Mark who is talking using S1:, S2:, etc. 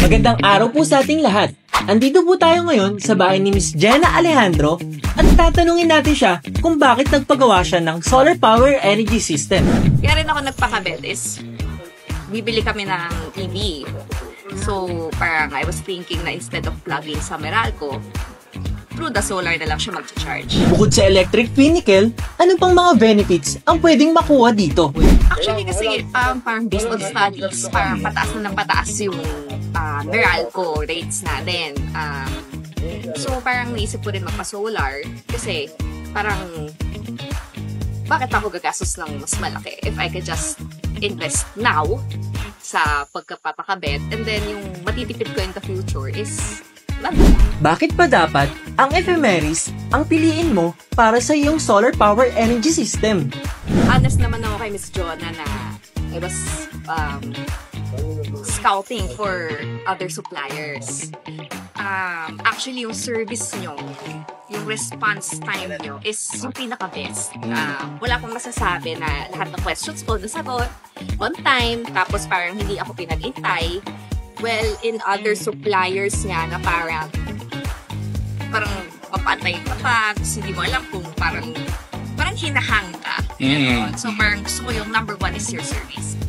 S1: Magandang araw po sa ating lahat. Andito po tayo ngayon sa bahay ni Miss Jenna Alejandro at tatanungin natin siya kung bakit nagpagawa siya ng solar power energy system.
S2: Kaya rin ako nagpakabit is bibili kami ng EV. So, parang I was thinking na instead of plugging sa Meralco, through the solar na lang siya mag-charge.
S1: Bukod sa electric vehicle, ano pang mga benefits ang pwedeng makuha dito?
S2: Actually kasi parang based on studies, parang pataas na ng pataas yung Meralco rates natin. So parang naisip ko rin magpa-solar kasi parang bakit ako gagastos ng mas malaki if I could just invest now sa pagkapapakabit and then yung matitipid ko in the future is
S1: bakit pa dapat ang ephemeris ang piliin mo para sa iyong solar power energy system?
S2: Honest naman ako kay Miss Jonah na I was scouting for other suppliers. Actually, yung service nyo, yung response time nyo is yung pinaka-best. Wala akong masasabi na lahat ng questions ko nasagot on time, tapos parang hindi ako pinag-intay. Well, in other suppliers nga na parang papantay ka pa, tapos hindi mo alam kung parang hinahang ka. So parang gusto ko yung number one is your service.